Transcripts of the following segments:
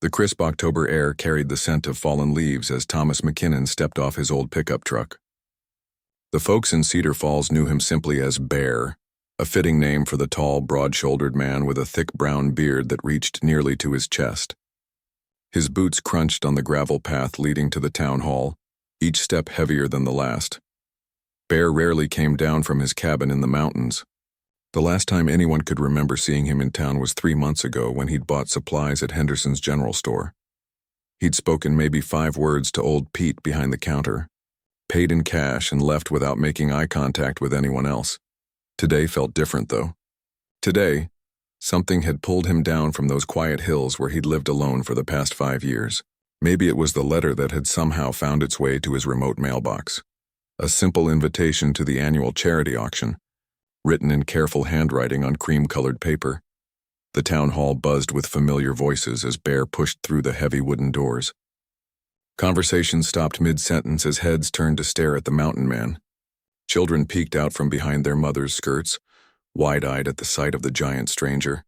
The crisp October air carried the scent of fallen leaves as Thomas McKinnon stepped off his old pickup truck. The folks in Cedar Falls knew him simply as Bear, a fitting name for the tall, broad-shouldered man with a thick brown beard that reached nearly to his chest. His boots crunched on the gravel path leading to the town hall, each step heavier than the last. Bear rarely came down from his cabin in the mountains. The last time anyone could remember seeing him in town was 3 months ago when he'd bought supplies at Henderson's general store. He'd spoken maybe 5 words to old Pete behind the counter, paid in cash and left without making eye contact with anyone else. Today felt different, though. Today, something had pulled him down from those quiet hills where he'd lived alone for the past 5 years. Maybe it was the letter that had somehow found its way to his remote mailbox. A simple invitation to the annual charity auction, written in careful handwriting on cream-colored paper. The town hall buzzed with familiar voices as Bear pushed through the heavy wooden doors. Conversation stopped mid-sentence as heads turned to stare at the mountain man. Children peeked out from behind their mothers' skirts, wide-eyed at the sight of the giant stranger.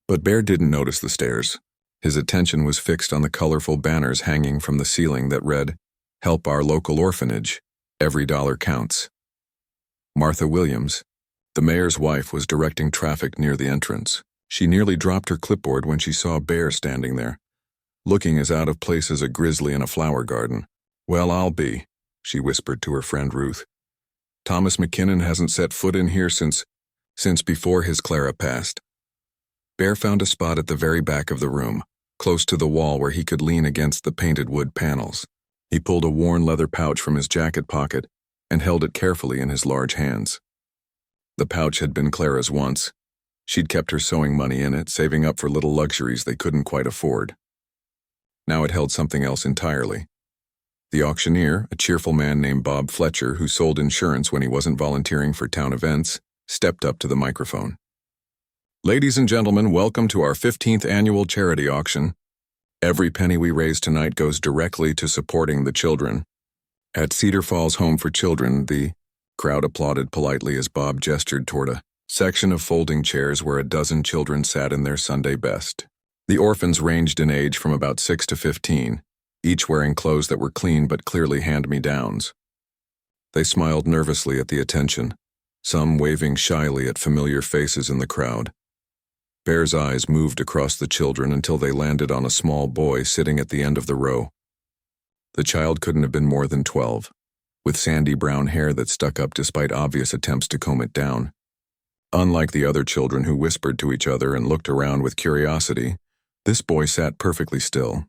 But Bear didn't notice the stares. His attention was fixed on the colorful banners hanging from the ceiling that read, "Help our local orphanage. Every dollar counts." Martha Williams, the mayor's wife, was directing traffic near the entrance. She nearly dropped her clipboard when she saw Bear standing there, looking as out of place as a grizzly in a flower garden. "Well, I'll be," she whispered to her friend Ruth. "Thomas McKinnon hasn't set foot in here since before his Clara passed." Bear found a spot at the very back of the room, close to the wall where he could lean against the painted wood panels. He pulled a worn leather pouch from his jacket pocket and held it carefully in his large hands. The pouch had been Clara's once. She'd kept her sewing money in it, saving up for little luxuries they couldn't quite afford. Now it held something else entirely. The auctioneer, a cheerful man named Bob Fletcher who sold insurance when he wasn't volunteering for town events, stepped up to the microphone. "Ladies and gentlemen, welcome to our 15th annual charity auction. Every penny we raise tonight goes directly to supporting the children. At Cedar Falls Home for Children, the crowd applauded politely as Bob gestured toward a section of folding chairs where a dozen children sat in their Sunday best. The orphans ranged in age from about 6 to 15, each wearing clothes that were clean but clearly hand-me-downs. They smiled nervously at the attention, some waving shyly at familiar faces in the crowd. Bear's eyes moved across the children until they landed on a small boy sitting at the end of the row. The child couldn't have been more than 12, with sandy brown hair that stuck up despite obvious attempts to comb it down. Unlike the other children who whispered to each other and looked around with curiosity, this boy sat perfectly still.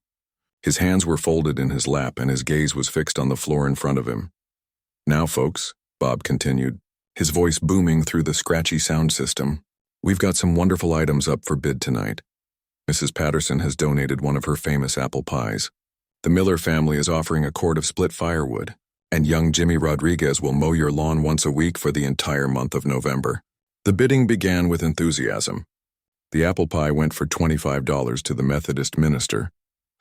His hands were folded in his lap and his gaze was fixed on the floor in front of him. "Now, folks," Bob continued, his voice booming through the scratchy sound system, "we've got some wonderful items up for bid tonight. Mrs. Patterson has donated one of her famous apple pies. The Miller family is offering a cord of split firewood, and young Jimmy Rodriguez will mow your lawn once a week for the entire month of November." The bidding began with enthusiasm. The apple pie went for $25 to the Methodist minister,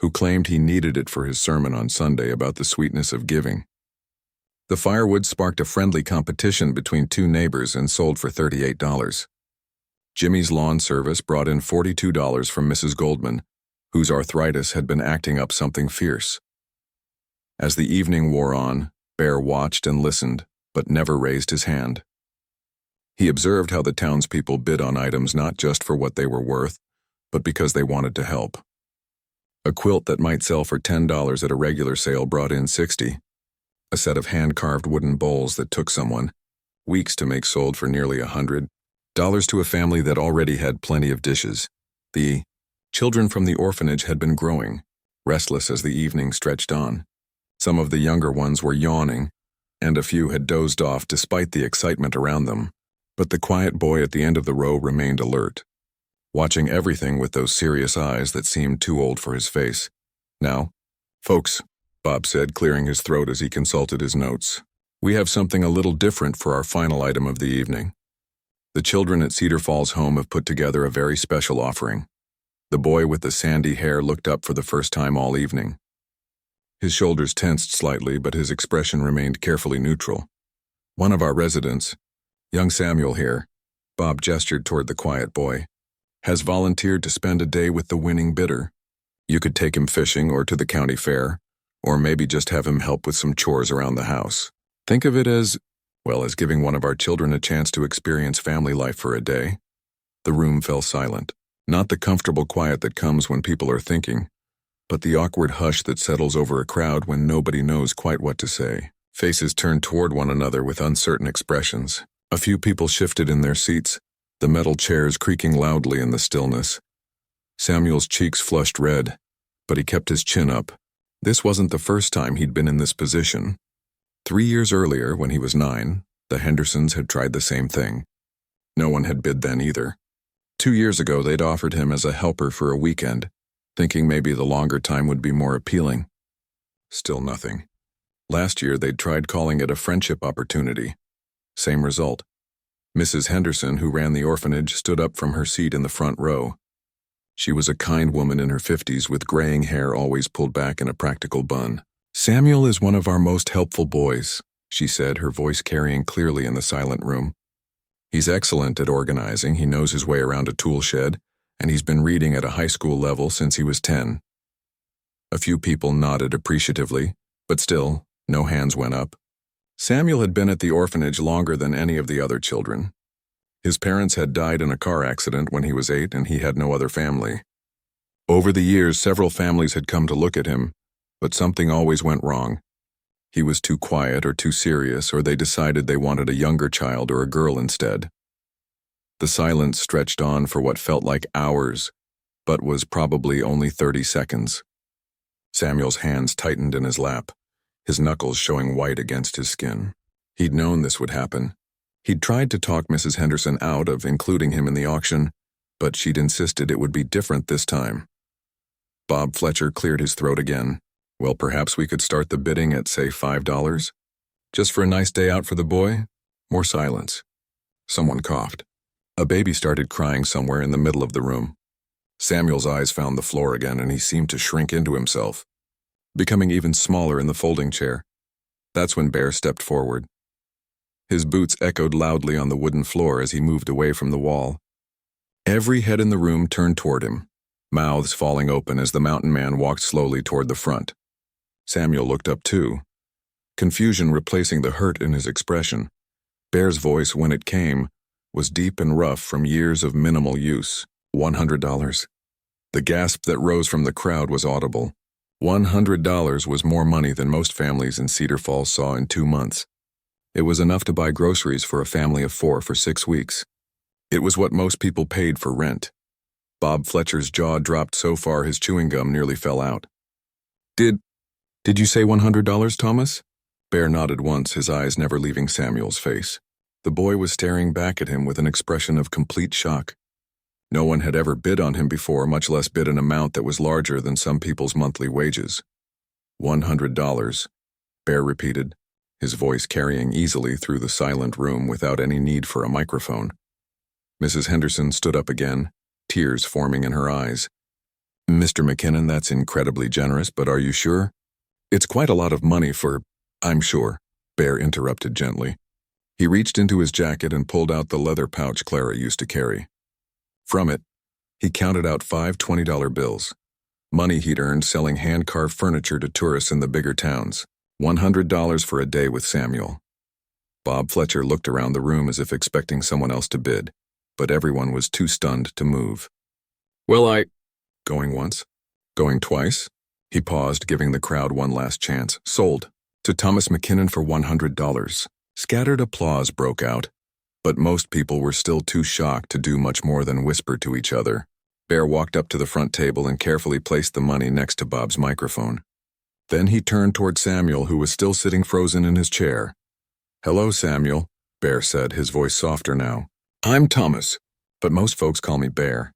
who claimed he needed it for his sermon on Sunday about the sweetness of giving. The firewood sparked a friendly competition between 2 neighbors and sold for $38. Jimmy's lawn service brought in $42 from Mrs. Goldman, whose arthritis had been acting up something fierce. As the evening wore on, Bear watched and listened, but never raised his hand. He observed how the townspeople bid on items not just for what they were worth, but because they wanted to help. A quilt that might sell for $10 at a regular sale brought in $60. A set of hand-carved wooden bowls that took someone weeks to make sold for nearly $100 to a family that already had plenty of dishes. The children from the orphanage had been growing, restless as the evening stretched on. Some of the younger ones were yawning, and a few had dozed off despite the excitement around them. But the quiet boy at the end of the row remained alert, watching everything with those serious eyes that seemed too old for his face. "Now, folks," Bob said, clearing his throat as he consulted his notes, "we have something a little different for our final item of the evening. The children at Cedar Falls Home have put together a very special offering." The boy with the sandy hair looked up for the first time all evening. His shoulders tensed slightly, but his expression remained carefully neutral. "One of our residents, young Samuel here," Bob gestured toward the quiet boy, "has volunteered to spend a day with the winning bidder. You could take him fishing or to the county fair, or maybe just have him help with some chores around the house. Think of it as, well, as giving one of our children a chance to experience family life for a day. The room fell silent. Not the comfortable quiet that comes when people are thinking, but the awkward hush that settles over a crowd when nobody knows quite what to say. Faces turned toward one another with uncertain expressions. A few people shifted in their seats, the metal chairs creaking loudly in the stillness. Samuel's cheeks flushed red, but he kept his chin up. This wasn't the first time he'd been in this position. 3 years earlier, when he was 9, the Hendersons had tried the same thing. No one had bid then either. 2 years ago, they'd offered him as a helper for a weekend, thinking maybe the longer time would be more appealing. Still nothing. Last year, they'd tried calling it a friendship opportunity. Same result. Mrs. Henderson, who ran the orphanage, stood up from her seat in the front row. She was a kind woman in her 50s with graying hair always pulled back in a practical bun. "Samuel is one of our most helpful boys," she said, her voice carrying clearly in the silent room. "He's excellent at organizing, he knows his way around a tool shed, and he's been reading at a high school level since he was 10. A few people nodded appreciatively, but still, no hands went up. Samuel had been at the orphanage longer than any of the other children. His parents had died in a car accident when he was 8, and he had no other family. Over the years, several families had come to look at him, but something always went wrong. He was too quiet or too serious, or they decided they wanted a younger child or a girl instead. The silence stretched on for what felt like hours, but was probably only 30 seconds. Samuel's hands tightened in his lap, his knuckles showing white against his skin. He'd known this would happen. He'd tried to talk Mrs. Henderson out of including him in the auction, but she'd insisted it would be different this time. Bob Fletcher cleared his throat again. "Well, perhaps we could start the bidding at, say, $5? Just for a nice day out for the boy?" More silence. Someone coughed. A baby started crying somewhere in the middle of the room. Samuel's eyes found the floor again, and he seemed to shrink into himself, becoming even smaller in the folding chair. That's when Bear stepped forward. His boots echoed loudly on the wooden floor as he moved away from the wall. Every head in the room turned toward him, mouths falling open as the mountain man walked slowly toward the front. Samuel looked up too, confusion replacing the hurt in his expression. Bear's voice, when it came, was deep and rough from years of minimal use. $100. The gasp that rose from the crowd was audible. $100 was more money than most families in Cedar Falls saw in 2 months. It was enough to buy groceries for a family of 4 for 6 weeks. It was what most people paid for rent. Bob Fletcher's jaw dropped so far his chewing gum nearly fell out. Did you say $100, Thomas?" Bear nodded once, his eyes never leaving Samuel's face. The boy was staring back at him with an expression of complete shock. No one had ever bid on him before, much less bid an amount that was larger than some people's monthly wages. $100, Bear repeated, his voice carrying easily through the silent room without any need for a microphone. Mrs. Henderson stood up again, tears forming in her eyes. "Mr. McKinnon, that's incredibly generous, but are you sure?" "It's quite a lot of money for—" "I'm sure," Bear interrupted gently. He reached into his jacket and pulled out the leather pouch Clara used to carry. From it, he counted out 5 $20 bills, money he'd earned selling hand-carved furniture to tourists in the bigger towns. $100 for a day with Samuel. Bob Fletcher looked around the room as if expecting someone else to bid, but everyone was too stunned to move. "Well, Going once? Going twice?" He paused, giving the crowd one last chance. "Sold. To Thomas McKinnon for $100. Scattered applause broke out, but most people were still too shocked to do much more than whisper to each other. Bear walked up to the front table and carefully placed the money next to Bob's microphone. Then he turned toward Samuel, who was still sitting frozen in his chair. "Hello, Samuel," Bear said, his voice softer now. "I'm Thomas, but most folks call me Bear."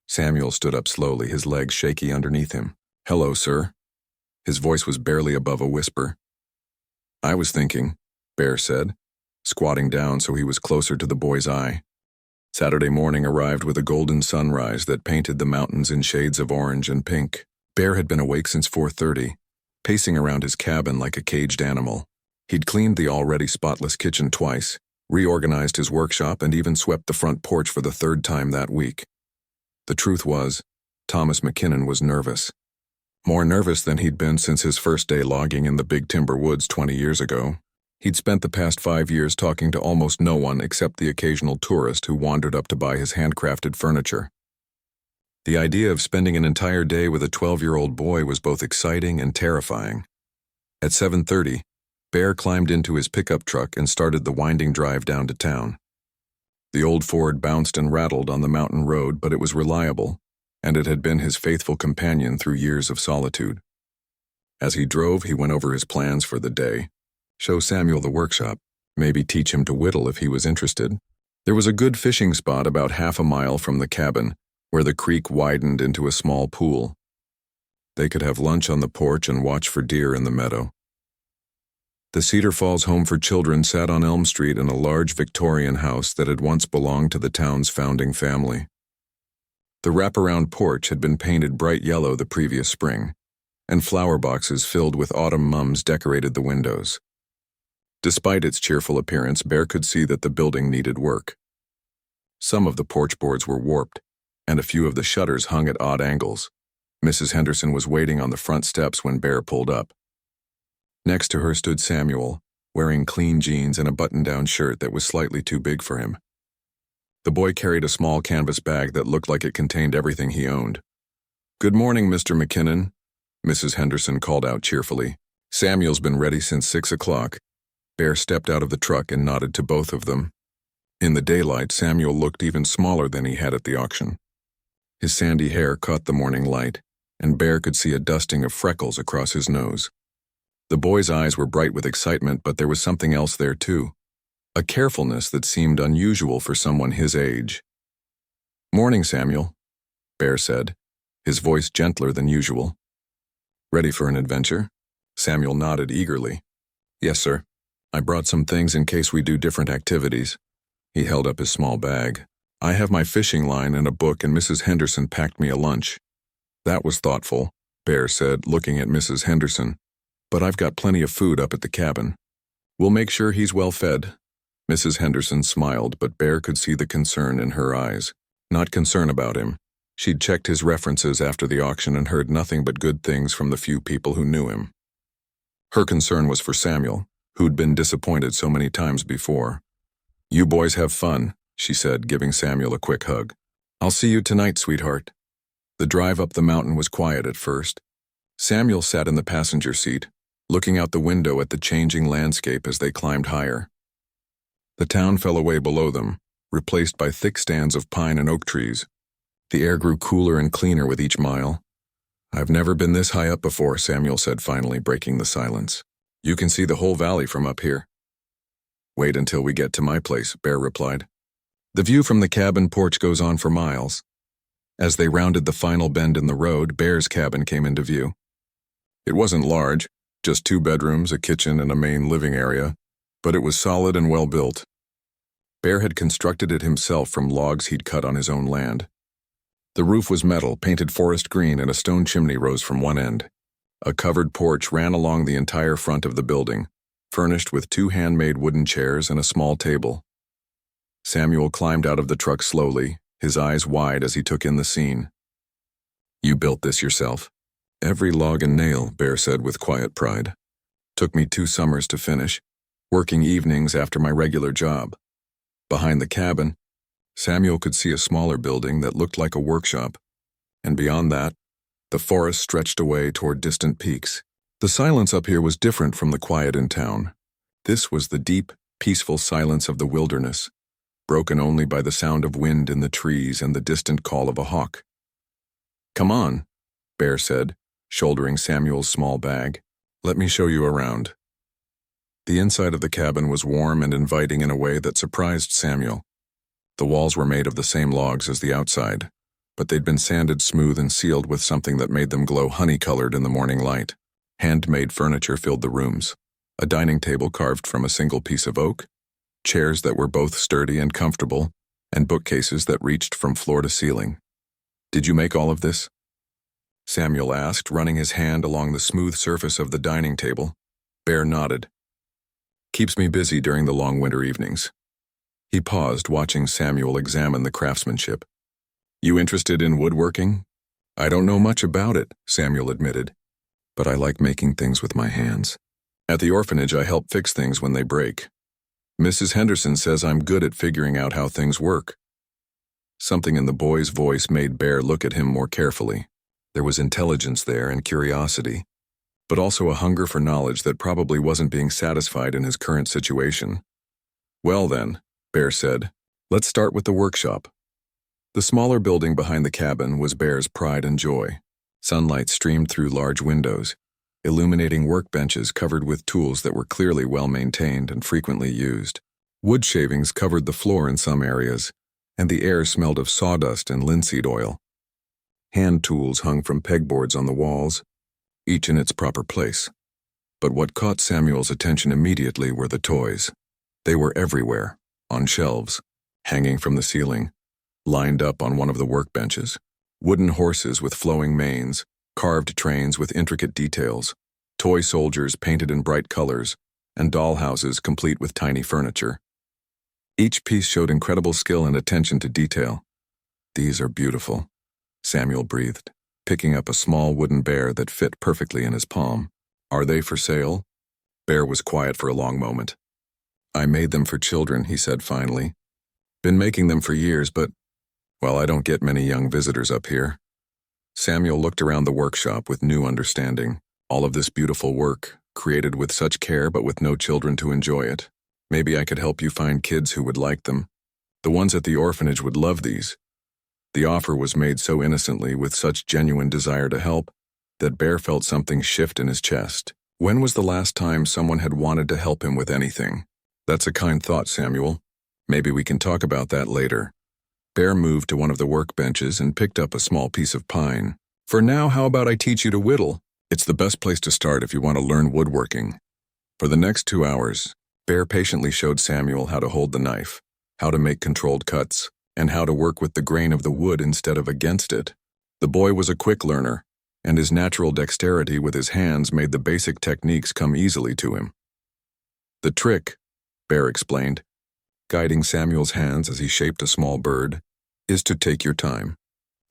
Samuel stood up slowly, his legs shaky underneath him. "Hello, sir." His voice was barely above a whisper. "I was thinking," Bear said, squatting down so he was closer to the boy's eye. Saturday morning arrived with a golden sunrise that painted the mountains in shades of orange and pink. Bear had been awake since 4:30, pacing around his cabin like a caged animal. He'd cleaned the already spotless kitchen twice, reorganized his workshop, and even swept the front porch for the 3rd time that week. The truth was, Thomas McKinnon was nervous. More nervous than he'd been since his first day logging in the big timber woods 20 years ago. He'd spent the past 5 years talking to almost no one except the occasional tourist who wandered up to buy his handcrafted furniture. The idea of spending an entire day with a 12-year-old boy was both exciting and terrifying. At 7:30, Bear climbed into his pickup truck and started the winding drive down to town. The old Ford bounced and rattled on the mountain road, but it was reliable, and it had been his faithful companion through years of solitude. As he drove, he went over his plans for the day. Show Samuel the workshop, maybe teach him to whittle if he was interested. There was a good fishing spot about half a mile from the cabin, where the creek widened into a small pool. They could have lunch on the porch and watch for deer in the meadow. The Cedar Falls Home for Children sat on Elm Street in a large Victorian house that had once belonged to the town's founding family. The wraparound porch had been painted bright yellow the previous spring, and flower boxes filled with autumn mums decorated the windows. Despite its cheerful appearance, Bear could see that the building needed work. Some of the porch boards were warped, and a few of the shutters hung at odd angles. Mrs. Henderson was waiting on the front steps when Bear pulled up. Next to her stood Samuel, wearing clean jeans and a button-down shirt that was slightly too big for him. The boy carried a small canvas bag that looked like it contained everything he owned. "Good morning, Mr. McKinnon," Mrs. Henderson called out cheerfully. "Samuel's been ready since 6 o'clock. Bear stepped out of the truck and nodded to both of them. In the daylight, Samuel looked even smaller than he had at the auction. His sandy hair caught the morning light, and Bear could see a dusting of freckles across his nose. The boy's eyes were bright with excitement, but there was something else there too. A carefulness that seemed unusual for someone his age. "Morning, Samuel," Bear said, his voice gentler than usual. "Ready for an adventure?" Samuel nodded eagerly. "Yes, sir. I brought some things in case we do different activities." He held up his small bag. "I have my fishing line and a book, and Mrs. Henderson packed me a lunch." "That was thoughtful," Bear said, looking at Mrs. Henderson. "But I've got plenty of food up at the cabin. We'll make sure he's well fed." Mrs. Henderson smiled, but Bear could see the concern in her eyes. Not concern about him. She'd checked his references after the auction and heard nothing but good things from the few people who knew him. Her concern was for Samuel, who'd been disappointed so many times before. "You boys have fun," she said, giving Samuel a quick hug. "I'll see you tonight, sweetheart." The drive up the mountain was quiet at first. Samuel sat in the passenger seat, looking out the window at the changing landscape as they climbed higher. The town fell away below them, replaced by thick stands of pine and oak trees. The air grew cooler and cleaner with each mile. "I've never been this high up before," Samuel said, finally breaking the silence. "You can see the whole valley from up here." "Wait until we get to my place," Bear replied. "The view from the cabin porch goes on for miles." As they rounded the final bend in the road, Bear's cabin came into view. It wasn't large, just 2 bedrooms, a kitchen, and a main living area, but it was solid and well built. Bear had constructed it himself from logs he'd cut on his own land. The roof was metal, painted forest green, and a stone chimney rose from one end. A covered porch ran along the entire front of the building, furnished with 2 handmade wooden chairs and a small table. Samuel climbed out of the truck slowly, his eyes wide as he took in the scene. "You built this yourself?" "Every log and nail," Bear said with quiet pride. "Took me 2 summers to finish, working evenings after my regular job." Behind the cabin, Samuel could see a smaller building that looked like a workshop, and beyond that, the forest stretched away toward distant peaks. The silence up here was different from the quiet in town. This was the deep, peaceful silence of the wilderness, broken only by the sound of wind in the trees and the distant call of a hawk. "Come on," Bear said, shouldering Samuel's small bag. "Let me show you around." The inside of the cabin was warm and inviting in a way that surprised Samuel. The walls were made of the same logs as the outside, but they'd been sanded smooth and sealed with something that made them glow honey-colored in the morning light. Handmade furniture filled the rooms, a dining table carved from a single piece of oak, chairs that were both sturdy and comfortable, and bookcases that reached from floor to ceiling. "Did you make all of this?" Samuel asked, running his hand along the smooth surface of the dining table. Bear nodded. "Keeps me busy during the long winter evenings." He paused, watching Samuel examine the craftsmanship. "You interested in woodworking?" I don't know much about it, Samuel admitted, but I like making things with my hands. At the orphanage, I help fix things when they break. Mrs. Henderson says I'm good at figuring out how things work. Something in the boy's voice made Bear look at him more carefully. There was intelligence there and curiosity, but also a hunger for knowledge that probably wasn't being satisfied in his current situation. Well then, Bear said, let's start with the workshop. The smaller building behind the cabin was Bear's pride and joy. Sunlight streamed through large windows, illuminating workbenches covered with tools that were clearly well-maintained and frequently used. Wood shavings covered the floor in some areas, and the air smelled of sawdust and linseed oil. Hand tools hung from pegboards on the walls, each in its proper place. But what caught Samuel's attention immediately were the toys. They were everywhere, on shelves, hanging from the ceiling, lined up on one of the workbenches. Wooden horses with flowing manes, carved trains with intricate details, toy soldiers painted in bright colors, and dollhouses complete with tiny furniture. Each piece showed incredible skill and attention to detail. These are beautiful, Samuel breathed, picking up a small wooden bear that fit perfectly in his palm. Are they for sale? Bear was quiet for a long moment. I made them for children, he said finally. Been making them for years, but, well, I don't get many young visitors up here. Samuel looked around the workshop with new understanding. All of this beautiful work, created with such care but with no children to enjoy it. Maybe I could help you find kids who would like them. The ones at the orphanage would love these. The offer was made so innocently, with such genuine desire to help, that Bear felt something shift in his chest. When was the last time someone had wanted to help him with anything? That's a kind thought, Samuel. Maybe we can talk about that later. Bear moved to one of the workbenches and picked up a small piece of pine. For now, how about I teach you to whittle? It's the best place to start if you want to learn woodworking. For the next 2 hours, Bear patiently showed Samuel how to hold the knife, how to make controlled cuts, and how to work with the grain of the wood instead of against it. The boy was a quick learner, and his natural dexterity with his hands made the basic techniques come easily to him. The trick, Bear explained, guiding Samuel's hands as he shaped a small bird, is to take your time.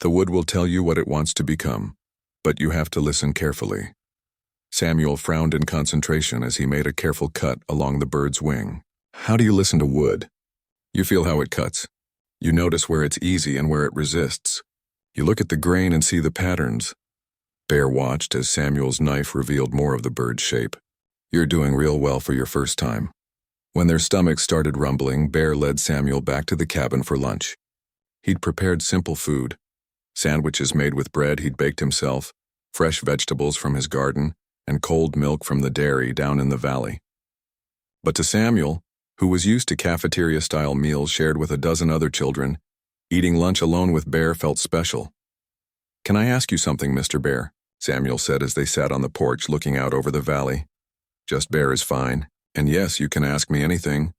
The wood will tell you what it wants to become, but you have to listen carefully. Samuel frowned in concentration as he made a careful cut along the bird's wing. How do you listen to wood? You feel how it cuts. You notice where it's easy and where it resists. You look at the grain and see the patterns. Bear watched as Samuel's knife revealed more of the bird's shape. You're doing real well for your first time. When their stomachs started rumbling, Bear led Samuel back to the cabin for lunch. He'd prepared simple food, sandwiches made with bread he'd baked himself, fresh vegetables from his garden, and cold milk from the dairy down in the valley. But to Samuel, who was used to cafeteria-style meals shared with a dozen other children, eating lunch alone with Bear felt special. Can I ask you something, Mr. Bear? Samuel said as they sat on the porch looking out over the valley. Just Bear is fine. And yes, you can ask me anything.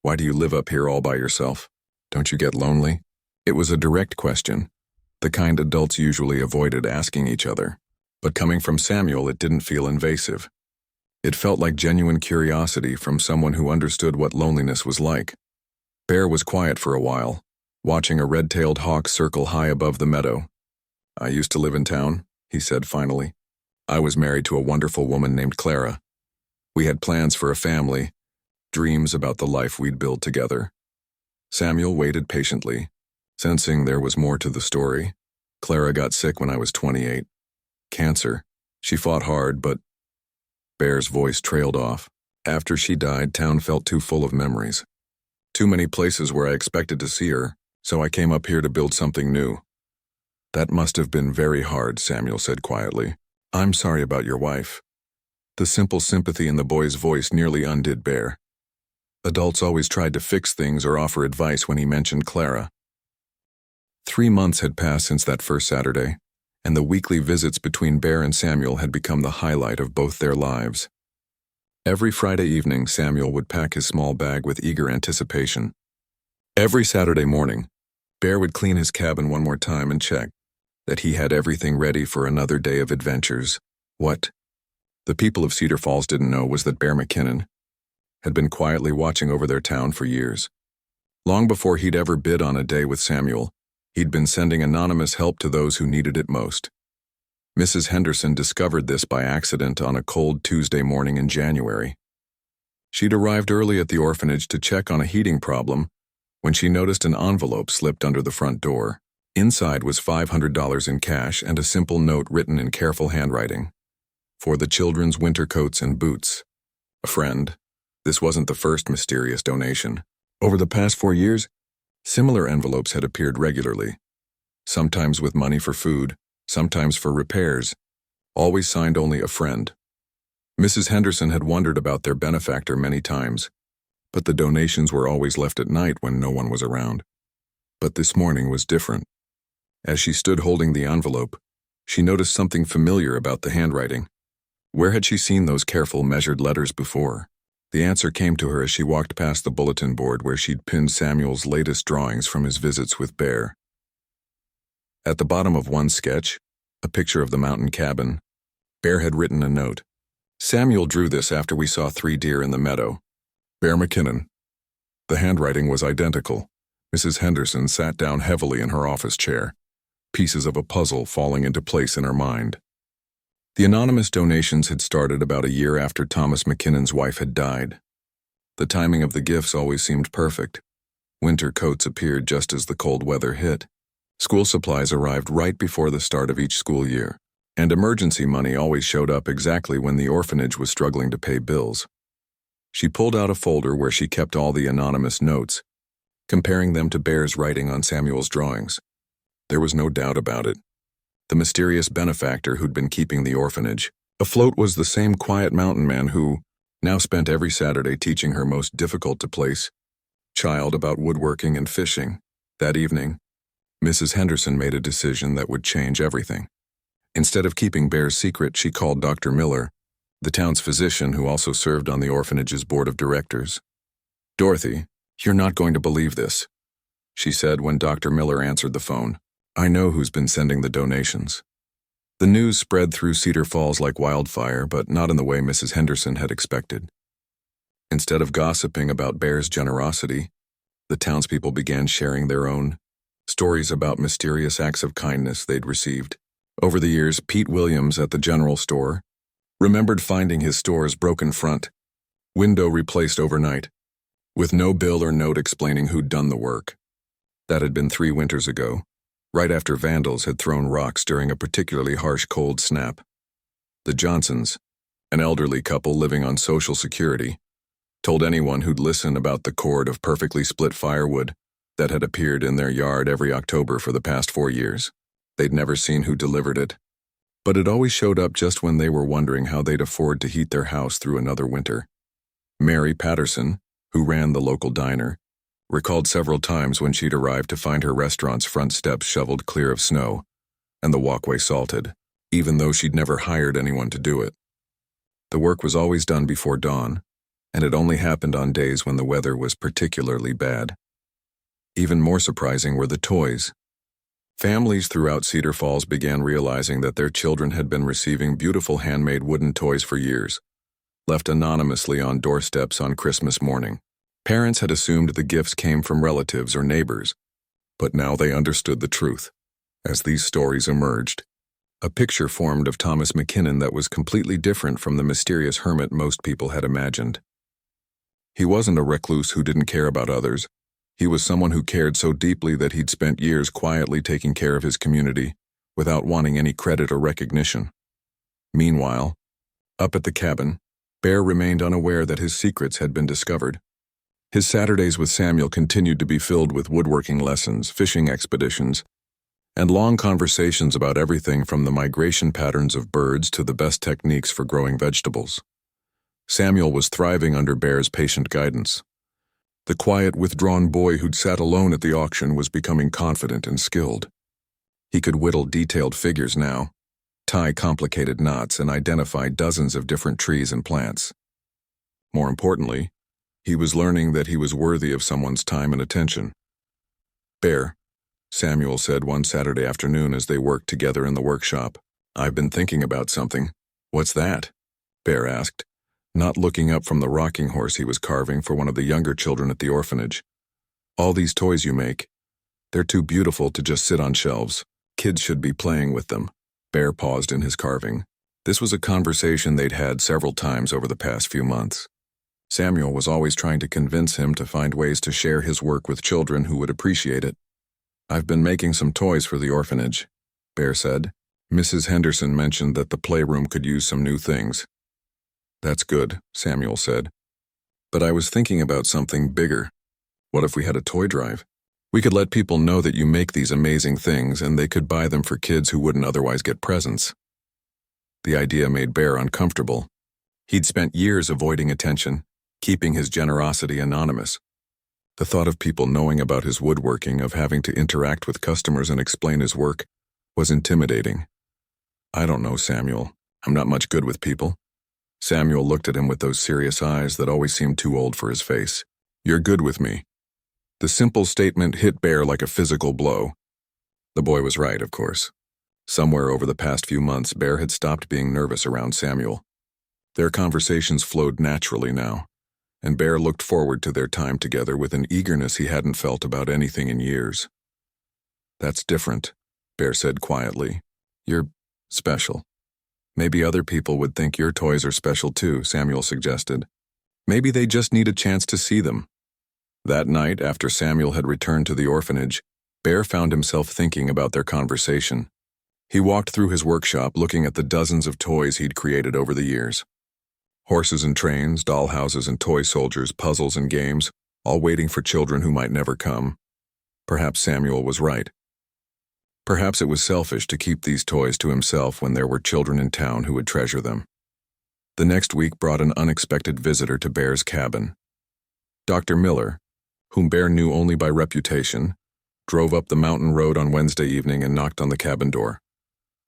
Why do you live up here all by yourself? Don't you get lonely? It was a direct question, the kind adults usually avoided asking each other. But coming from Samuel, it didn't feel invasive. It felt like genuine curiosity from someone who understood what loneliness was like. Bear was quiet for a while, watching a red-tailed hawk circle high above the meadow. I used to live in town, he said finally. I was married to a wonderful woman named Clara. We had plans for a family, dreams about the life we'd build together. Samuel waited patiently, sensing there was more to the story. Clara got sick when I was 28. Cancer. She fought hard, but... Bear's voice trailed off. After she died, town felt too full of memories. Too many places where I expected to see her, so I came up here to build something new. That must have been very hard, Samuel said quietly. I'm sorry about your wife. The simple sympathy in the boy's voice nearly undid Bear. Adults always tried to fix things or offer advice when he mentioned Clara. 3 months had passed since that first Saturday, and the weekly visits between Bear and Samuel had become the highlight of both their lives. Every Friday evening, Samuel would pack his small bag with eager anticipation. Every Saturday morning, Bear would clean his cabin one more time and check that he had everything ready for another day of adventures. What the people of Cedar Falls didn't know was that Bear McKinnon had been quietly watching over their town for years. Long before he'd ever bid on a day with Samuel, He'd been sending anonymous help to those who needed it most. Mrs. Henderson discovered this by accident on a cold Tuesday morning in January. She'd arrived early at the orphanage to check on a heating problem when she noticed an envelope slipped under the front door. Inside was $500 in cash and a simple note written in careful handwriting. For the children's winter coats and boots. A friend. This wasn't the first mysterious donation. Over the past 4 years, similar envelopes had appeared regularly. Sometimes with money for food, sometimes for repairs, always signed only a friend. Mrs. Henderson had wondered about their benefactor many times, but the donations were always left at night when no one was around. But this morning was different. As she stood holding the envelope, she noticed something familiar about the handwriting. Where had she seen those careful, measured letters before? The answer came to her as she walked past the bulletin board where she'd pinned Samuel's latest drawings from his visits with Bear. At the bottom of one sketch, a picture of the mountain cabin, Bear had written a note. Samuel drew this after we saw 3 deer in the meadow. Bear McKinnon. The handwriting was identical. Mrs. Henderson sat down heavily in her office chair, pieces of a puzzle falling into place in her mind. The anonymous donations had started about a year after Thomas McKinnon's wife had died. The timing of the gifts always seemed perfect. Winter coats appeared just as the cold weather hit. School supplies arrived right before the start of each school year, and emergency money always showed up exactly when the orphanage was struggling to pay bills. She pulled out a folder where she kept all the anonymous notes, comparing them to Bear's writing on Samuel's drawings. There was no doubt about it. The mysterious benefactor who'd been keeping the orphanage afloat was the same quiet mountain man who now spent every Saturday teaching her most difficult-to-place child about woodworking and fishing. That evening, Mrs. Henderson made a decision that would change everything. Instead of keeping Bear's secret, she called Dr. Miller, the town's physician who also served on the orphanage's board of directors. "Dorothy, you're not going to believe this," she said when Dr. Miller answered the phone. "I know who's been sending the donations." The news spread through Cedar Falls like wildfire, but not in the way Mrs. Henderson had expected. Instead of gossiping about Bear's generosity, the townspeople began sharing their own stories about mysterious acts of kindness they'd received. Over the years, Pete Williams at the general store remembered finding his store's broken front window replaced overnight, with no bill or note explaining who'd done the work. That had been 3 winters ago, right after vandals had thrown rocks during a particularly harsh cold snap. The Johnsons, an elderly couple living on Social Security, told anyone who'd listen about the cord of perfectly split firewood that had appeared in their yard every October for the past 4 years. They'd never seen who delivered it, but it always showed up just when they were wondering how they'd afford to heat their house through another winter. Mary Patterson, who ran the local diner, recalled several times when she'd arrived to find her restaurant's front steps shoveled clear of snow and the walkway salted, even though she'd never hired anyone to do it. The work was always done before dawn, and it only happened on days when the weather was particularly bad. Even more surprising were the toys. Families throughout Cedar Falls began realizing that their children had been receiving beautiful handmade wooden toys for years, left anonymously on doorsteps on Christmas morning. Parents had assumed the gifts came from relatives or neighbors, but now they understood the truth. As these stories emerged, a picture formed of Thomas McKinnon that was completely different from the mysterious hermit most people had imagined. He wasn't a recluse who didn't care about others. He was someone who cared so deeply that he'd spent years quietly taking care of his community without wanting any credit or recognition. Meanwhile, up at the cabin, Bear remained unaware that his secrets had been discovered. His Saturdays with Samuel continued to be filled with woodworking lessons, fishing expeditions, and long conversations about everything from the migration patterns of birds to the best techniques for growing vegetables. Samuel was thriving under Bear's patient guidance. The quiet, withdrawn boy who'd sat alone at the auction was becoming confident and skilled. He could whittle detailed figures now, tie complicated knots, and identify dozens of different trees and plants. More importantly, he was learning that he was worthy of someone's time and attention. "Bear," Samuel said one Saturday afternoon as they worked together in the workshop, "I've been thinking about something." "What's that?" Bear asked, not looking up from the rocking horse he was carving for one of the younger children at the orphanage. "All these toys you make, They're too beautiful to just sit on shelves. Kids should be playing with them. Bear paused in his carving. This was a conversation they'd had several times over the past few months. Samuel was always trying to convince him to find ways to share his work with children who would appreciate it. "I've been making some toys for the orphanage," Bear said. "Mrs. Henderson mentioned that the playroom could use some new things." "That's good," Samuel said. "But I was thinking about something bigger. What if we had a toy drive? We could let people know that you make these amazing things and they could buy them for kids who wouldn't otherwise get presents." The idea made Bear uncomfortable. He'd spent years avoiding attention, keeping his generosity anonymous. The thought of people knowing about his woodworking, of having to interact with customers and explain his work, was intimidating. "I don't know, Samuel. I'm not much good with people." Samuel looked at him with those serious eyes that always seemed too old for his face. "You're good with me." The simple statement hit Bear like a physical blow. The boy was right, of course. Somewhere over the past few months, Bear had stopped being nervous around Samuel. Their conversations flowed naturally now, and Bear looked forward to their time together with an eagerness he hadn't felt about anything in years. "That's different," Bear said quietly. "You're special." "Maybe other people would think your toys are special too," Samuel suggested. "Maybe they just need a chance to see them." That night, after Samuel had returned to the orphanage, Bear found himself thinking about their conversation. He walked through his workshop looking at the dozens of toys he'd created over the years. Horses and trains, dollhouses and toy soldiers, puzzles and games, all waiting for children who might never come. Perhaps Samuel was right. Perhaps it was selfish to keep these toys to himself when there were children in town who would treasure them. The next week brought an unexpected visitor to Bear's cabin. Dr. Miller, whom Bear knew only by reputation, drove up the mountain road on Wednesday evening and knocked on the cabin door.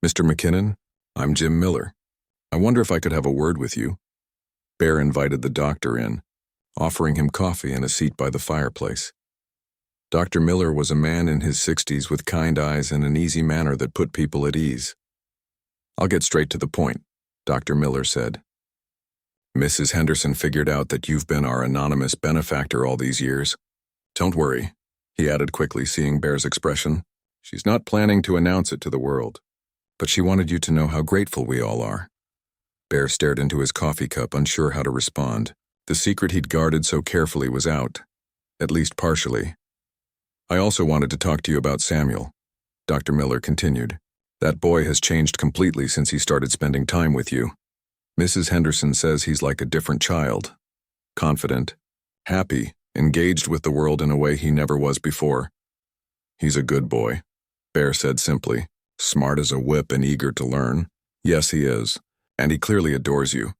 "Mr. McKinnon, I'm Jim Miller. I wonder if I could have a word with you." Bear invited the doctor in, offering him coffee and a seat by the fireplace. Dr. Miller was a man in his 60s with kind eyes and an easy manner that put people at ease. "I'll get straight to the point," Dr. Miller said. "Mrs. Henderson figured out that you've been our anonymous benefactor all these years. Don't worry," he added quickly, seeing Bear's expression. "She's not planning to announce it to the world, but she wanted you to know how grateful we all are." Bear stared into his coffee cup, unsure how to respond. The secret he'd guarded so carefully was out, at least partially. "I also wanted to talk to you about Samuel," Dr. Miller continued. "That boy has changed completely since he started spending time with you. Mrs. Henderson says he's like a different child. Confident, happy, engaged with the world in a way he never was before." "He's a good boy," Bear said simply. "Smart as a whip and eager to learn." "Yes, he is. And he clearly adores you."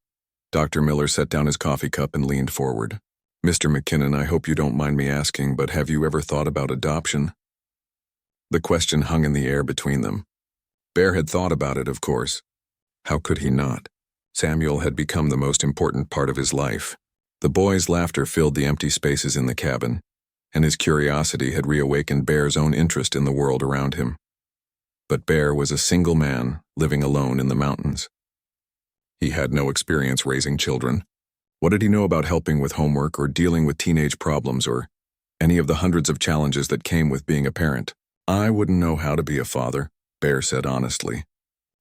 Dr. Miller set down his coffee cup and leaned forward. "Mr. McKinnon, I hope you don't mind me asking, but have you ever thought about adoption?" The question hung in the air between them. Bear had thought about it, of course. How could he not? Samuel had become the most important part of his life. The boy's laughter filled the empty spaces in the cabin, and his curiosity had reawakened Bear's own interest in the world around him. But Bear was a single man, living alone in the mountains. He had no experience raising children. What did he know about helping with homework or dealing with teenage problems or any of the hundreds of challenges that came with being a parent? "I wouldn't know how to be a father," Bear said honestly.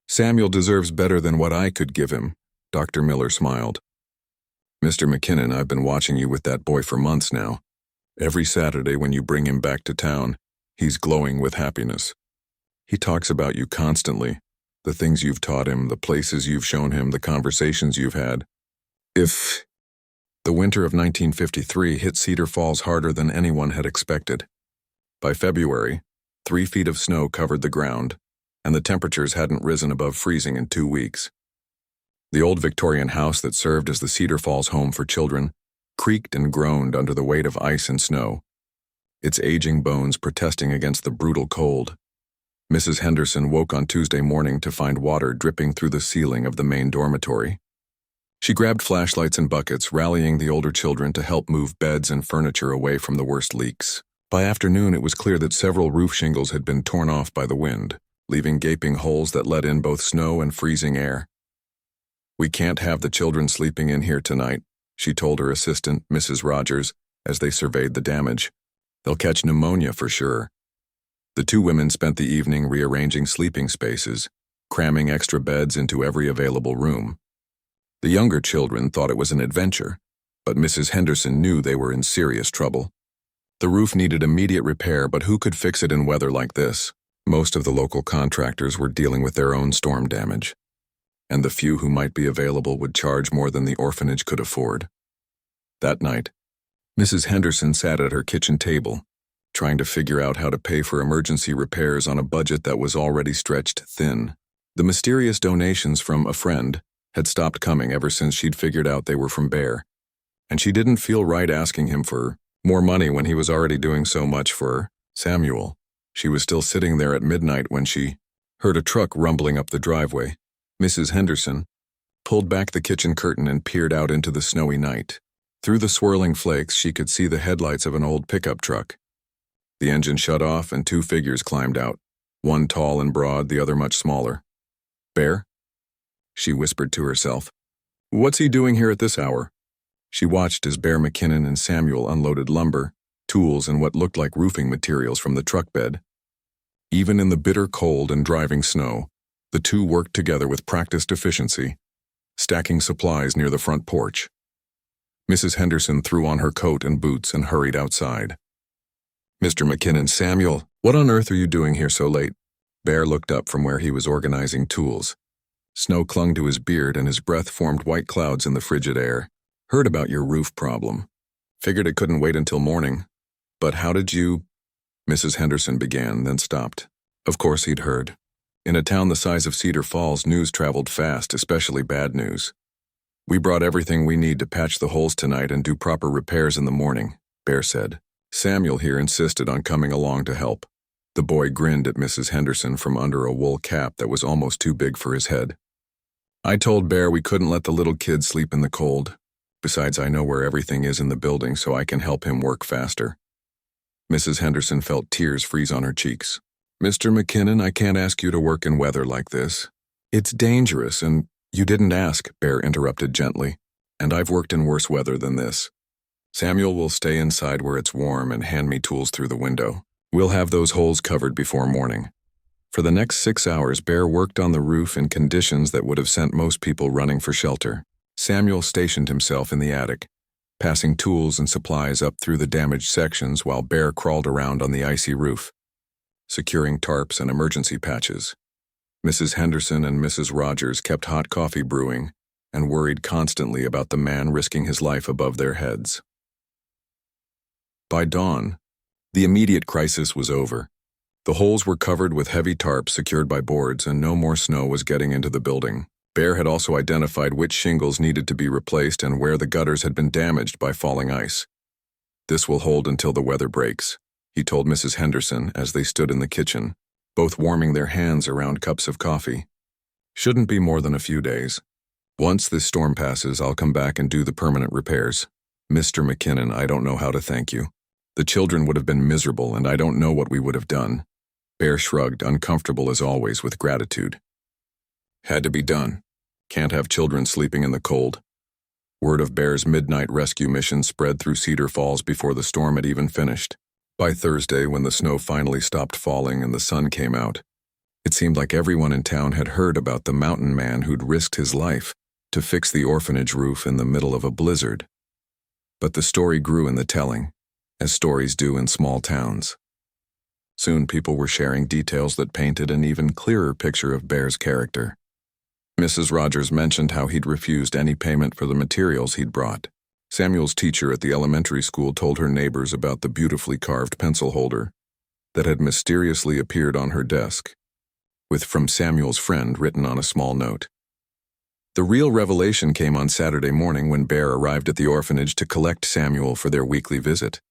"Samuel deserves better than what I could give him," Dr. Miller smiled. "Mr. McKinnon, I've been watching you with that boy for months now. Every Saturday when you bring him back to town, he's glowing with happiness. He talks about you constantly, the things you've taught him, the places you've shown him, the conversations you've had. If..." The winter of 1953 hit Cedar Falls harder than anyone had expected. By February, 3 feet of snow covered the ground, and the temperatures hadn't risen above freezing in 2 weeks. The old Victorian house that served as the Cedar Falls home for children creaked and groaned under the weight of ice and snow, its aging bones protesting against the brutal cold. Mrs. Henderson woke on Tuesday morning to find water dripping through the ceiling of the main dormitory. She grabbed flashlights and buckets, rallying the older children to help move beds and furniture away from the worst leaks. By afternoon, it was clear that several roof shingles had been torn off by the wind, leaving gaping holes that let in both snow and freezing air. "We can't have the children sleeping in here tonight," she told her assistant, Mrs. Rogers, as they surveyed the damage. "They'll catch pneumonia for sure." The two women spent the evening rearranging sleeping spaces, cramming extra beds into every available room. The younger children thought it was an adventure, but Mrs. Henderson knew they were in serious trouble. The roof needed immediate repair, but who could fix it in weather like this? Most of the local contractors were dealing with their own storm damage, and the few who might be available would charge more than the orphanage could afford. That night, Mrs. Henderson sat at her kitchen table, trying to figure out how to pay for emergency repairs on a budget that was already stretched thin. The mysterious donations from a friend had stopped coming ever since she'd figured out they were from Bear, and she didn't feel right asking him for more money when he was already doing so much for Samuel. She was still sitting there at midnight when she heard a truck rumbling up the driveway. Mrs. Henderson pulled back the kitchen curtain and peered out into the snowy night. Through the swirling flakes, she could see the headlights of an old pickup truck. The engine shut off and two figures climbed out, one tall and broad, the other much smaller. "Bear?" she whispered to herself. "What's he doing here at this hour?" She watched as Bear McKinnon and Samuel unloaded lumber, tools, and what looked like roofing materials from the truck bed. Even in the bitter cold and driving snow, the two worked together with practiced efficiency, stacking supplies near the front porch. Mrs. Henderson threw on her coat and boots and hurried outside. "Mr. McKinnon, Samuel, what on earth are you doing here so late?" Bear looked up from where he was organizing tools. Snow clung to his beard and his breath formed white clouds in the frigid air. "Heard about your roof problem. Figured it couldn't wait until morning. But how did you—" Mrs. Henderson began, then stopped. Of course he'd heard. In a town the size of Cedar Falls, news traveled fast, especially bad news. "We brought everything we need to patch the holes tonight and do proper repairs in the morning," Bear said. Samuel here insisted on coming along to help. The boy grinned at Mrs. Henderson from under a wool cap that was almost too big for his head. "I told Bear we couldn't let the little kid sleep in the cold. Besides, I know where everything is in the building, so I can help him work faster." Mrs. Henderson felt tears freeze on her cheeks. "Mr. McKinnon, I can't ask you to work in weather like this. It's dangerous, and you didn't ask," Bear interrupted gently. "And I've worked in worse weather than this. Samuel will stay inside where it's warm and hand me tools through the window. We'll have those holes covered before morning." For the next 6 hours, Bear worked on the roof in conditions that would have sent most people running for shelter. Samuel stationed himself in the attic, passing tools and supplies up through the damaged sections while Bear crawled around on the icy roof, securing tarps and emergency patches. Mrs. Henderson and Mrs. Rogers kept hot coffee brewing and worried constantly about the man risking his life above their heads. By dawn, the immediate crisis was over. The holes were covered with heavy tarps secured by boards, and no more snow was getting into the building. Bear had also identified which shingles needed to be replaced and where the gutters had been damaged by falling ice. "This will hold until the weather breaks," he told Mrs. Henderson as they stood in the kitchen, both warming their hands around cups of coffee. "Shouldn't be more than a few days. Once this storm passes, I'll come back and do the permanent repairs. Mr. McKinnon, I don't know how to thank you. The children would have been miserable, and I don't know what we would have done." Bear shrugged, uncomfortable as always with gratitude. "Had to be done. Can't have children sleeping in the cold." Word of Bear's midnight rescue mission spread through Cedar Falls before the storm had even finished. By Thursday, when the snow finally stopped falling and the sun came out, it seemed like everyone in town had heard about the mountain man who'd risked his life to fix the orphanage roof in the middle of a blizzard. But the story grew in the telling, as stories do in small towns. Soon people were sharing details that painted an even clearer picture of Bear's character. Mrs. Rogers mentioned how he'd refused any payment for the materials he'd brought. Samuel's teacher at the elementary school told her neighbors about the beautifully carved pencil holder that had mysteriously appeared on her desk, with "From Samuel's friend" written on a small note. The real revelation came on Saturday morning when Bear arrived at the orphanage to collect Samuel for their weekly visit.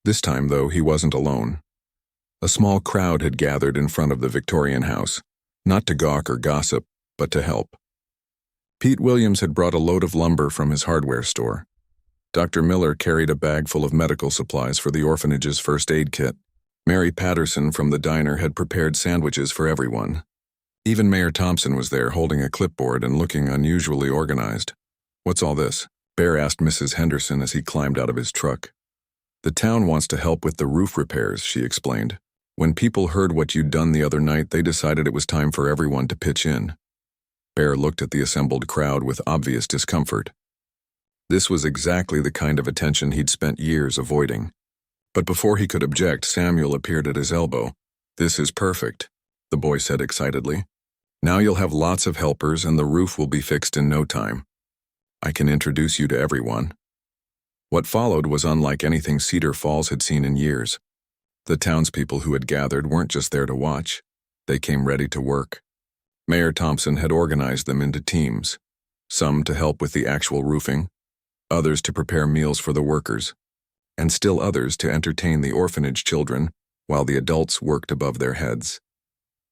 This time, though, he wasn't alone. A small crowd had gathered in front of the Victorian house, not to gawk or gossip, but to help. Pete Williams had brought a load of lumber from his hardware store. Dr. Miller carried a bag full of medical supplies for the orphanage's first aid kit. Mary Patterson from the diner had prepared sandwiches for everyone. Even Mayor Thompson was there, holding a clipboard and looking unusually organized. "What's all this?" Bear asked Mrs. Henderson as he climbed out of his truck. "The town wants to help with the roof repairs," she explained. When people heard what you'd done the other night, they decided it was time for everyone to pitch in. Bear looked at the assembled crowd with obvious discomfort. This was exactly the kind of attention he'd spent years avoiding. But before he could object, Samuel appeared at his elbow. "This is perfect," the boy said excitedly. "Now you'll have lots of helpers and the roof will be fixed in no time. I can introduce you to everyone." What followed was unlike anything Cedar Falls had seen in years. The townspeople who had gathered weren't just there to watch. They came ready to work. Mayor Thompson had organized them into teams, some to help with the actual roofing, others to prepare meals for the workers, and still others to entertain the orphanage children while the adults worked above their heads.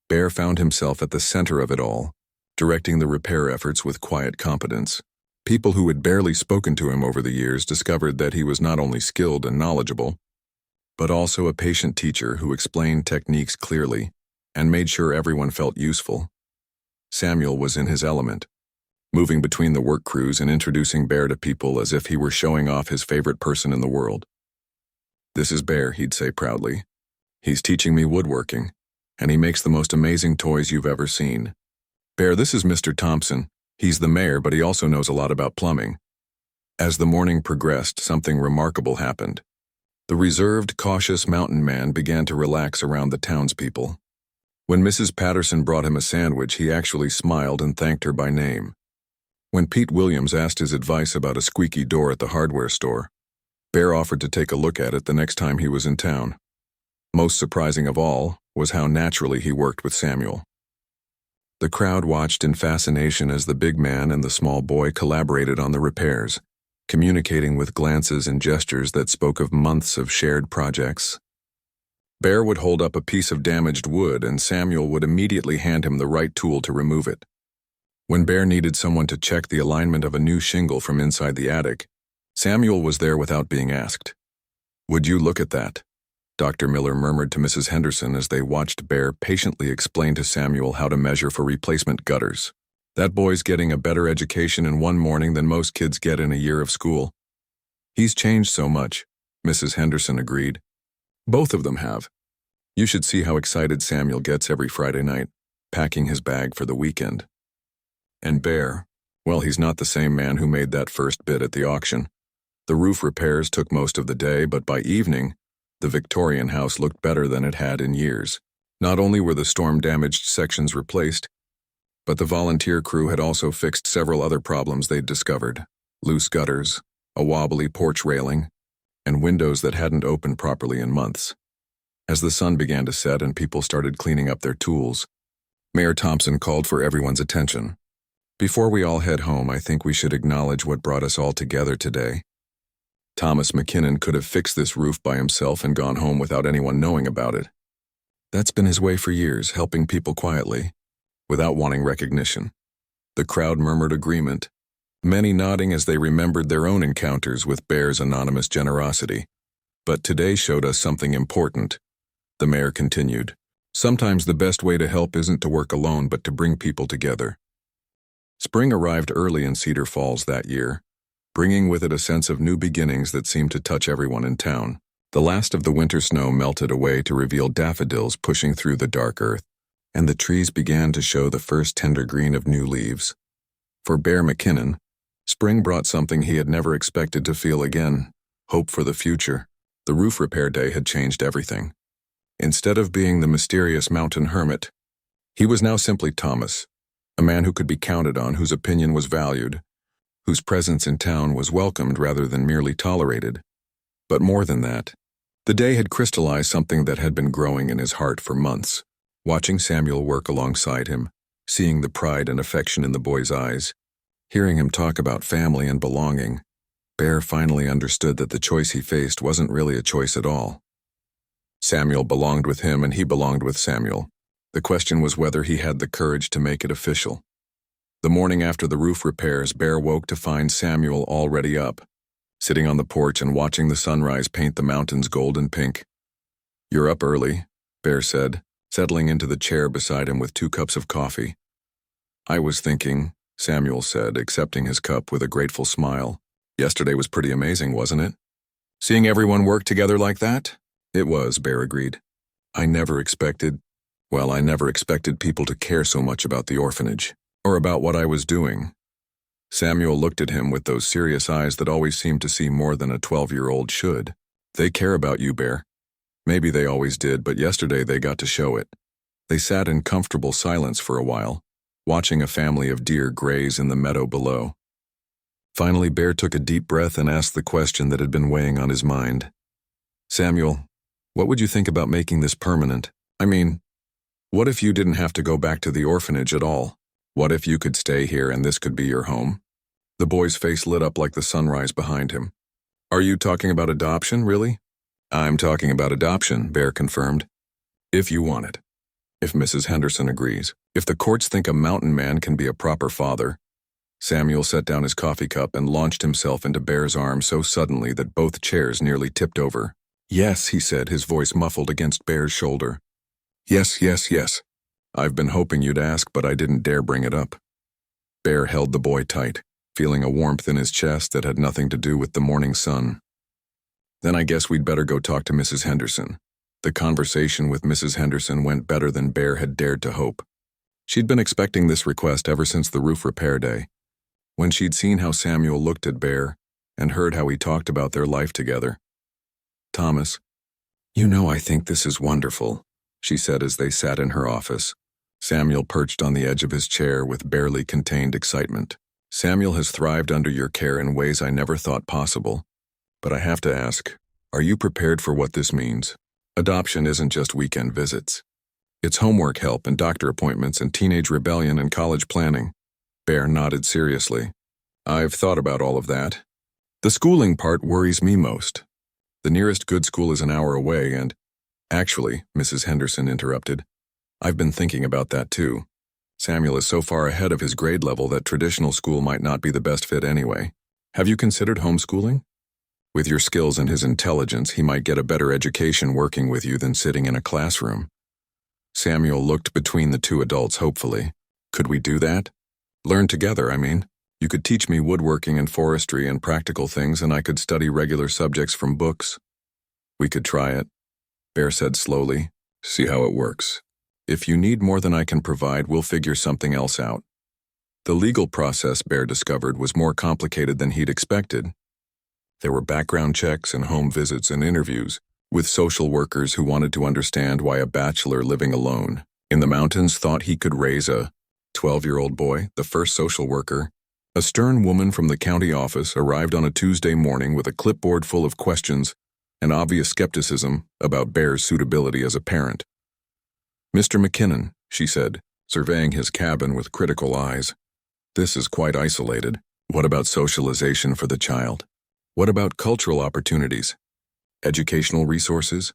Bear found himself at the center of it all, directing the repair efforts with quiet competence. People who had barely spoken to him over the years discovered that he was not only skilled and knowledgeable, but also a patient teacher who explained techniques clearly and made sure everyone felt useful. Samuel was in his element, moving between the work crews and introducing Bear to people as if he were showing off his favorite person in the world. "This is Bear," he'd say proudly. "He's teaching me woodworking, and he makes the most amazing toys you've ever seen. Bear, this is Mr. Thompson. He's the mayor, but he also knows a lot about plumbing." As the morning progressed, something remarkable happened. The reserved, cautious mountain man began to relax around the townspeople. When Mrs. Patterson brought him a sandwich, he actually smiled and thanked her by name. When Pete Williams asked his advice about a squeaky door at the hardware store, Bear offered to take a look at it the next time he was in town. Most surprising of all was how naturally he worked with Samuel. The crowd watched in fascination as the big man and the small boy collaborated on the repairs, communicating with glances and gestures that spoke of months of shared projects. Bear would hold up a piece of damaged wood and Samuel would immediately hand him the right tool to remove it. When Bear needed someone to check the alignment of a new shingle from inside the attic, Samuel was there without being asked. "Would you look at that?" Dr. Miller murmured to Mrs. Henderson as they watched Bear patiently explain to Samuel how to measure for replacement gutters. "That boy's getting a better education in one morning than most kids get in a year of school." "He's changed so much," Mrs. Henderson agreed. "Both of them have. You should see how excited Samuel gets every Friday night, packing his bag for the weekend." And Bear, well, he's not the same man who made that first bid at the auction. The roof repairs took most of the day, but by evening, the Victorian house looked better than it had in years. Not only were the storm-damaged sections replaced, but the volunteer crew had also fixed several other problems they'd discovered: loose gutters, a wobbly porch railing, and windows that hadn't opened properly in months. As the sun began to set and people started cleaning up their tools, Mayor Thompson called for everyone's attention. "Before we all head home, I think we should acknowledge what brought us all together today. Thomas McKinnon could have fixed this roof by himself and gone home without anyone knowing about it. That's been his way for years, helping people quietly, without wanting recognition." The crowd murmured agreement, many nodding as they remembered their own encounters with Bear's anonymous generosity. "But today showed us something important," the mayor continued. "Sometimes the best way to help isn't to work alone, but to bring people together." Spring arrived early in Cedar Falls that year, bringing with it a sense of new beginnings that seemed to touch everyone in town. The last of the winter snow melted away to reveal daffodils pushing through the dark earth, and the trees began to show the first tender green of new leaves. For Bear McKinnon, spring brought something he had never expected to feel again: hope for the future. The roof repair day had changed everything. Instead of being the mysterious mountain hermit, he was now simply Thomas, a man who could be counted on, whose opinion was valued, whose presence in town was welcomed rather than merely tolerated. But more than that, the day had crystallized something that had been growing in his heart for months. Watching Samuel work alongside him, seeing the pride and affection in the boy's eyes, hearing him talk about family and belonging, Bear finally understood that the choice he faced wasn't really a choice at all. Samuel belonged with him and he belonged with Samuel. The question was whether he had the courage to make it official. The morning after the roof repairs, Bear woke to find Samuel already up, sitting on the porch and watching the sunrise paint the mountains gold and pink. "You're up early," Bear said, settling into the chair beside him with 2 cups of coffee. "I was thinking," Samuel said, accepting his cup with a grateful smile. "Yesterday was pretty amazing, wasn't it? Seeing everyone work together like that?" "It was," Bear agreed. I never expected, I never expected people to care so much about the orphanage, or about what I was doing. Samuel looked at him with those serious eyes that always seem to see more than a 12-year-old should. They care about you, Bear. Maybe they always did, but yesterday they got to show it. They sat in comfortable silence for a while, watching a family of deer graze in the meadow below. Finally, Bear took a deep breath and asked the question that had been weighing on his mind. Samuel, what would you think about making this permanent? I mean, what if you didn't have to go back to the orphanage at all? What if you could stay here and this could be your home? The boy's face lit up like the sunrise behind him. Are you talking about adoption, really? I'm talking about adoption, Bear confirmed. If you want it. If Mrs. Henderson agrees. If the courts think a mountain man can be a proper father. Samuel set down his coffee cup and launched himself into Bear's arms so suddenly that both chairs nearly tipped over. Yes, he said, his voice muffled against Bear's shoulder. Yes, yes, yes. I've been hoping you'd ask, but I didn't dare bring it up. Bear held the boy tight, feeling a warmth in his chest that had nothing to do with the morning sun. Then I guess we'd better go talk to Mrs. Henderson. The conversation with Mrs. Henderson went better than Bear had dared to hope. She'd been expecting this request ever since the roof repair day. When she'd seen how Samuel looked at Bear and heard how he talked about their life together. Thomas, you know I think this is wonderful, she said as they sat in her office. Samuel perched on the edge of his chair with barely contained excitement. Samuel has thrived under your care in ways I never thought possible. But I have to ask, are you prepared for what this means? Adoption isn't just weekend visits. It's homework help and doctor appointments and teenage rebellion and college planning. Bear nodded seriously. I've thought about all of that. The schooling part worries me most. The nearest good school is an hour away and… Actually, Mrs. Henderson interrupted. I've been thinking about that too. Samuel is so far ahead of his grade level that traditional school might not be the best fit anyway. Have you considered homeschooling? With your skills and his intelligence, he might get a better education working with you than sitting in a classroom. Samuel looked between the two adults hopefully. Could we do that? Learn together, I mean. You could teach me woodworking and forestry and practical things, and I could study regular subjects from books. We could try it, Bear said slowly. See how it works. If you need more than I can provide, we'll figure something else out. The legal process, Bear discovered, was more complicated than he'd expected. There were background checks and home visits and interviews with social workers who wanted to understand why a bachelor living alone in the mountains thought he could raise a 12-year-old boy. The first social worker, a stern woman from the county office, arrived on a Tuesday morning with a clipboard full of questions and obvious skepticism about Bear's suitability as a parent. Mr. McKinnon, she said, surveying his cabin with critical eyes. This is quite isolated. What about socialization for the child? What about cultural opportunities? Educational resources?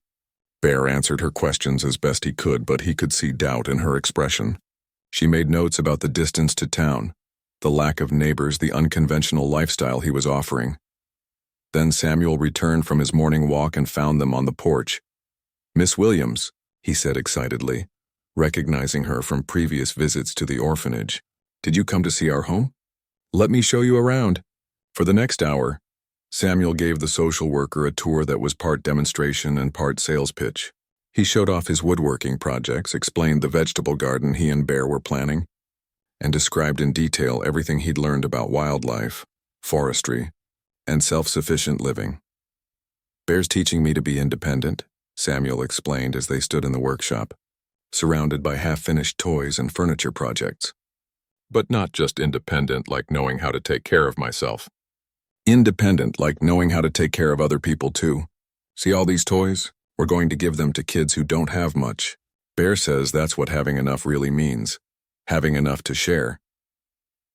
Bear answered her questions as best he could, but he could see doubt in her expression. She made notes about the distance to town, the lack of neighbors, the unconventional lifestyle he was offering. Then Samuel returned from his morning walk and found them on the porch. Miss Williams, he said excitedly, recognizing her from previous visits to the orphanage. Did you come to see our home? Let me show you around. For the next hour, Samuel gave the social worker a tour that was part demonstration and part sales pitch. He showed off his woodworking projects, explained the vegetable garden he and Bear were planning, and described in detail everything he'd learned about wildlife, forestry, and self-sufficient living. Bear's teaching me to be independent, Samuel explained as they stood in the workshop, surrounded by half-finished toys and furniture projects. But not just independent like knowing how to take care of myself. Independent like knowing how to take care of other people too. See all these toys? We're going to give them to kids who don't have much. Bear says that's what having enough really means. Having enough to share.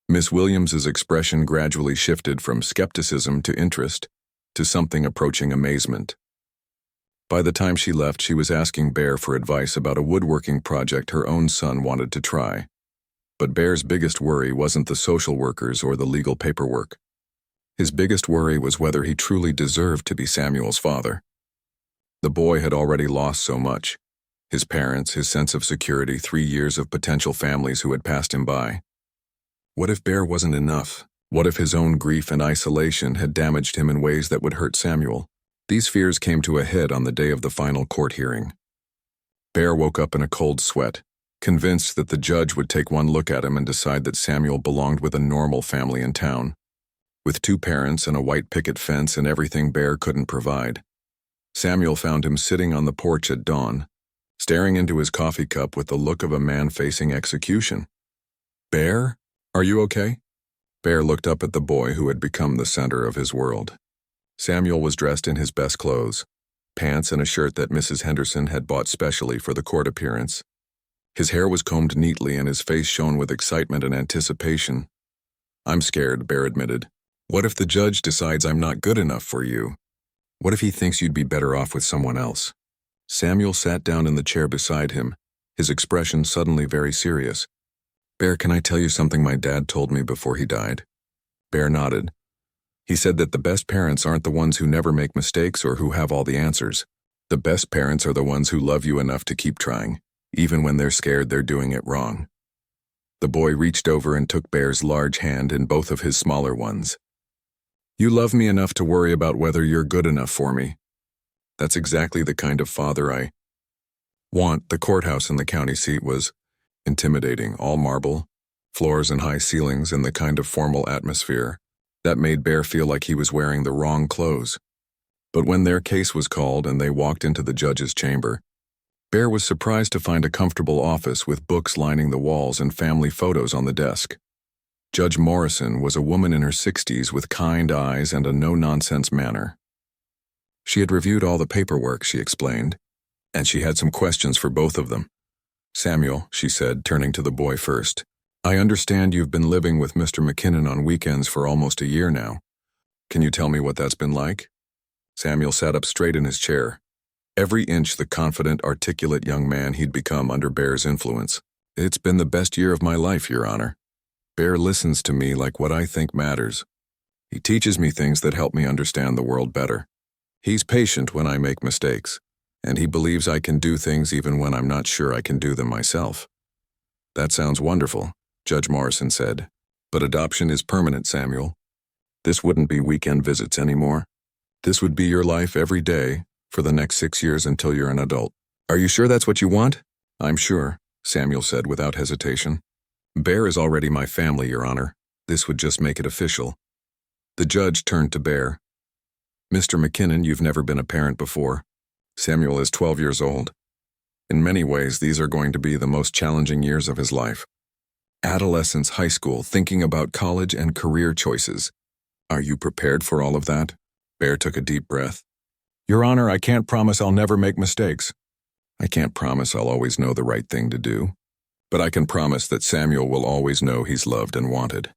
Miss Williams's expression gradually shifted from skepticism to interest, to something approaching amazement. By the time she left, she was asking Bear for advice about a woodworking project her own son wanted to try. But Bear's biggest worry wasn't the social workers or the legal paperwork. His biggest worry was whether he truly deserved to be Samuel's father. The boy had already lost so much. His parents, his sense of security, 3 years of potential families who had passed him by. What if Bear wasn't enough? What if his own grief and isolation had damaged him in ways that would hurt Samuel? These fears came to a head on the day of the final court hearing. Bear woke up in a cold sweat, convinced that the judge would take one look at him and decide that Samuel belonged with a normal family in town, with 2 parents and a white picket fence and everything Bear couldn't provide. Samuel found him sitting on the porch at dawn, staring into his coffee cup with the look of a man facing execution. "Bear, are you okay?" Bear looked up at the boy who had become the center of his world. Samuel was dressed in his best clothes, pants and a shirt that Mrs. Henderson had bought specially for the court appearance. His hair was combed neatly and his face shone with excitement and anticipation. "I'm scared," Bear admitted. "What if the judge decides I'm not good enough for you? What if he thinks you'd be better off with someone else?" Samuel sat down in the chair beside him, his expression suddenly very serious. "Bear, can I tell you something my dad told me before he died?" Bear nodded. "He said that the best parents aren't the ones who never make mistakes or who have all the answers. The best parents are the ones who love you enough to keep trying, even when they're scared they're doing it wrong." The boy reached over and took Bear's large hand in both of his smaller ones. "You love me enough to worry about whether you're good enough for me. That's exactly the kind of father I want." The courthouse in the county seat was intimidating, all marble, floors and high ceilings, and the kind of formal atmosphere that made Bear feel like he was wearing the wrong clothes. But when their case was called and they walked into the judge's chamber, Bear was surprised to find a comfortable office with books lining the walls and family photos on the desk. Judge Morrison was a woman in her 60s with kind eyes and a no-nonsense manner. She had reviewed all the paperwork, she explained, and she had some questions for both of them. "Samuel," she said, turning to the boy first, "I understand you've been living with Mr. McKinnon on weekends for almost a year now. Can you tell me what that's been like?" Samuel sat up straight in his chair, every inch the confident, articulate young man he'd become under Bear's influence. "It's been the best year of my life, Your Honor. Bear listens to me like what I think matters. He teaches me things that help me understand the world better. He's patient when I make mistakes, and he believes I can do things even when I'm not sure I can do them myself." "That sounds wonderful," Judge Morrison said. "But adoption is permanent, Samuel. This wouldn't be weekend visits anymore. This would be your life every day for the next 6 years until you're an adult. Are you sure that's what you want?" "I'm sure," Samuel said without hesitation. "Bear is already my family, Your Honor. This would just make it official." The judge turned to Bear. "Mr. McKinnon, you've never been a parent before. Samuel is 12 years old. In many ways, these are going to be the most challenging years of his life. Adolescence, high school, thinking about college and career choices. Are you prepared for all of that?" Bear took a deep breath. "Your Honor, I can't promise I'll never make mistakes. I can't promise I'll always know the right thing to do. But I can promise that Samuel will always know he's loved and wanted."